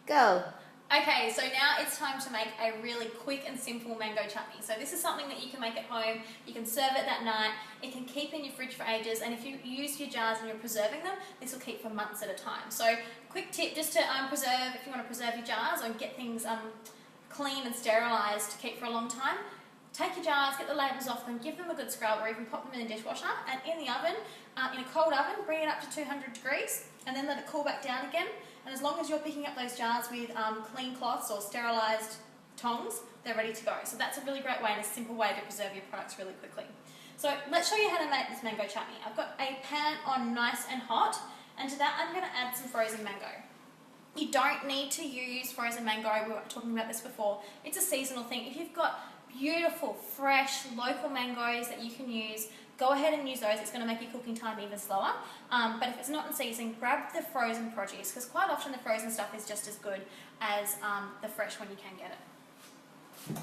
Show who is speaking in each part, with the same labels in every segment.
Speaker 1: Go.
Speaker 2: Okay, so now it's time to make a really quick and simple mango chutney. So this is something that you can make at home. You can serve it that night. It can keep in your fridge for ages, and if you use your jars and you're preserving them, this will keep for months at a time. So quick tip, just to preserve, if you want to preserve your jars or get things clean and sterilised to keep for a long time, take your jars, get the labels off them, give them a good scrub, or even pop them in the dishwasher, and in the oven, in a cold oven, bring it up to 200 degrees, and then let it cool back down again. And as long as you're picking up those jars with clean cloths or sterilised tongs, they're ready to go. So that's a really great way and a simple way to preserve your products really quickly. So let's show you how to make this mango chutney. I've got a pan on nice and hot, and to that I'm going to add some frozen mango. You don't need to use frozen mango, we were talking about this before. It's a seasonal thing. If you've got beautiful, fresh, local mangoes that you can use, go ahead and use those. It's going to make your cooking time even slower. But if it's not in season, grab the frozen produce, because quite often the frozen stuff is just as good as the fresh when you can get it.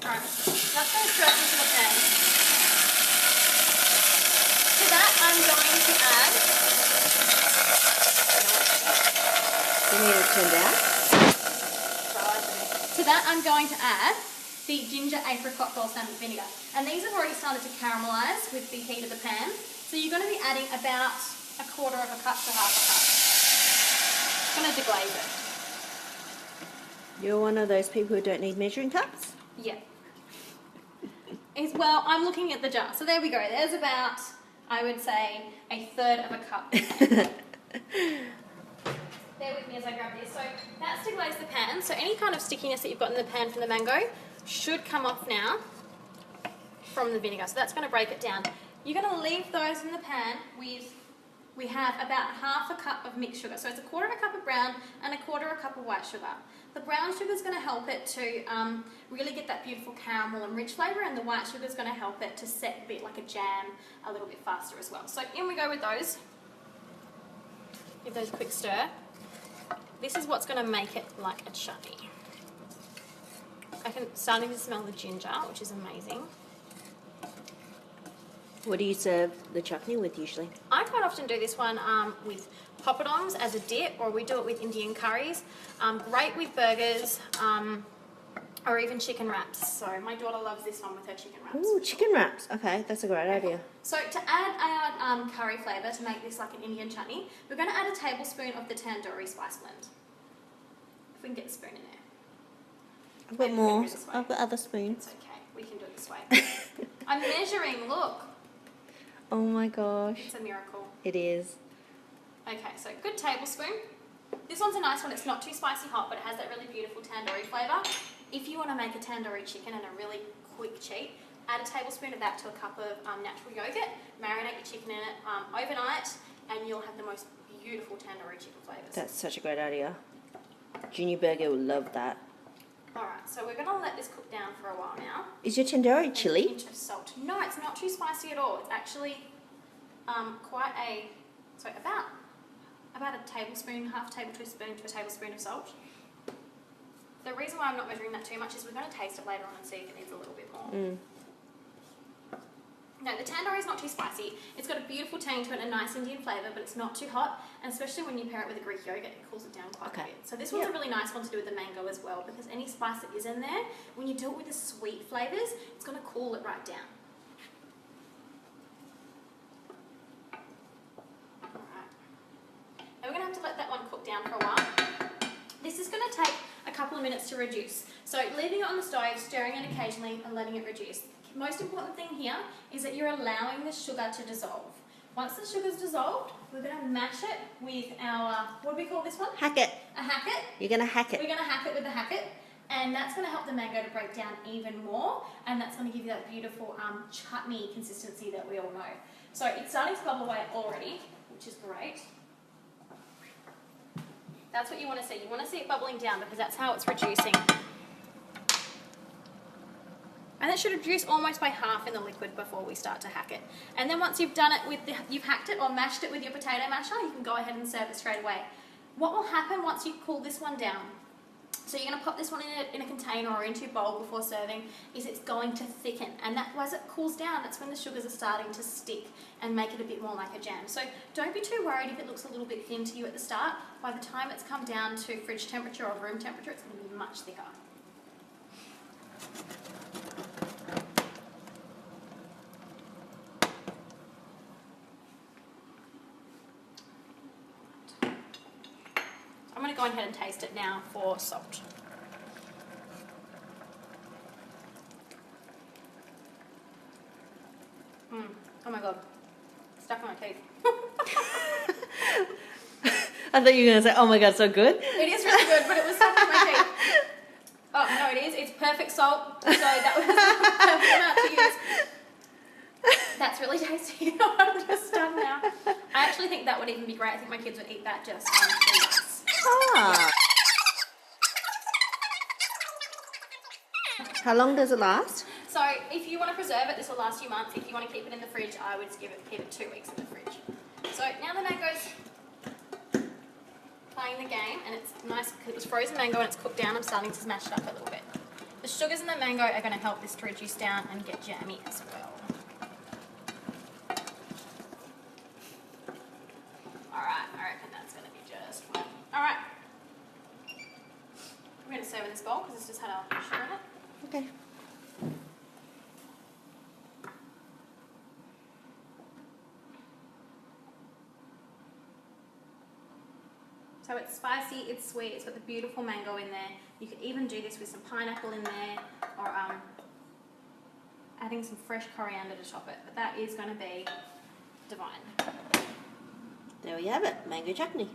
Speaker 2: Alright, that's going straight into the pan. To that I'm going to add...
Speaker 1: You need it turned out?
Speaker 2: To that I'm going to add the ginger apricot balsamic vinegar. And these have already started to caramelise with the heat of the pan. So you're going to be adding about a quarter of a cup to half a cup. I'm going to deglaze it.
Speaker 1: You're one of those people who don't need measuring cups?
Speaker 2: Yeah. Well, I'm looking at the jar. So there we go. There's about, I would say, a third of a cup. Bear with me as I grab this. So that's deglazed the pan. So any kind of stickiness that you've got in the pan from the mango should come off now from the vinegar. So that's going to break it down. You're going to leave those in the pan with, we have about half a cup of mixed sugar. So it's a quarter of a cup of brown and a quarter of a cup of white sugar. The brown sugar is going to help it to really get that beautiful caramel and rich flavour, and the white sugar is going to help it to set a bit like a jam a little bit faster as well. So in we go with those. Give those a quick stir. This is what's going to make it like a chutney. I can starting to smell the ginger, which is amazing.
Speaker 1: What do you serve the chutney with usually?
Speaker 2: I quite often do this one with poppadoms as a dip, or we do it with Indian curries. Great with burgers, or even chicken wraps. So my daughter loves this one with her chicken wraps.
Speaker 1: Ooh, chicken wraps. Okay, that's a great idea.
Speaker 2: So to add our curry flavour to make this like an Indian chutney, we're going to add a tablespoon of the tandoori spice blend. If we can get the spoon in there.
Speaker 1: I've got more. I've got other spoons.
Speaker 2: It's okay. We can do it this way. I'm measuring. Look.
Speaker 1: Oh my gosh.
Speaker 2: It's a miracle.
Speaker 1: It is.
Speaker 2: Okay, so good tablespoon. This one's a nice one. It's not too spicy hot, but it has that really beautiful tandoori flavour. If you want to make a tandoori chicken and a really quick cheat, add a tablespoon of that to a cup of natural yogurt, marinate your chicken in it overnight, and you'll have the most beautiful tandoori chicken flavours.
Speaker 1: That's such a great idea. Junior Burger will love that.
Speaker 2: Alright, so we're going to let this cook down for a while now.
Speaker 1: Is your tandoori chili?
Speaker 2: An inch of salt. No, it's not too spicy at all. It's actually quite a, so about a tablespoon, half tablespoon to a tablespoon of salt. The reason why I'm not measuring that too much is we're going to taste it later on and see if it needs a little bit more. No, the tandoori is not too spicy. It's got a beautiful tang to it and a nice Indian flavour, but it's not too hot. And especially when you pair it with a Greek yogurt, it cools it down quite a bit. So this one's a really nice one to do with the mango as well, because any spice that is in there, when you do it with the sweet flavours, it's going to cool it right down. Alright. And we're going to have to let that one cook down for a while. This is going to take a couple of minutes to reduce. So leaving it on the stove, stirring it occasionally and letting it reduce. Most important thing here is that you're allowing the sugar to dissolve. Once the sugar's dissolved, we're going to mash it with our, what do we call this one?
Speaker 1: Hack it.
Speaker 2: A hacket.
Speaker 1: You're going to hack it.
Speaker 2: We're going to hack it with the hacket, and that's going to help the mango to break down even more, and that's going to give you that beautiful chutney consistency that we all know. So it's starting to bubble away already, which is great. That's what you want to see. You want to see it bubbling down because that's how it's reducing. And it should reduce almost by half in the liquid before we start to hack it. And then once you've done it with you've hacked it or mashed it with your potato masher, you can go ahead and serve it straight away. What will happen once you cool this one down So you're going to pop this one in a container or into your bowl before serving, is it's going to thicken, and that as it cools down, that's when the sugars are starting to stick and make it a bit more like a jam. So don't be too worried if it looks a little bit thin to you at the start. By the time it's come down to fridge temperature or room temperature, it's going to be much thicker. I'm going to go ahead and taste it now for salt. Oh my god, stuck in my teeth.
Speaker 1: I thought you were going to say, oh my god, so good.
Speaker 2: It is really good, but it was stuck in my teeth. Oh, no, it is. It's perfect salt, so that was the perfect amount to use. That's really tasty. I'm just stunned now. I actually think that would even be great. I think my kids would eat that just on rice.
Speaker 1: Ah. How long does it last?
Speaker 2: So if you want to preserve it, this will last you months. If you want to keep it in the fridge, I would keep it 2 weeks in the fridge. So now the mango's playing the game, and it's nice because it was frozen mango and it's cooked down. I'm starting to smash it up a little bit. The sugars in the mango are going to help this to reduce down and get jammy as well. Alright, I reckon that's going to be just fine. Alright. I'm going to serve in this bowl because it's just had a sugar in it.
Speaker 1: Okay.
Speaker 2: So it's spicy, it's sweet, it's got the beautiful mango in there. You could even do this with some pineapple in there, or adding some fresh coriander to top it. But that is going to be divine.
Speaker 1: There we have it, mango chutney.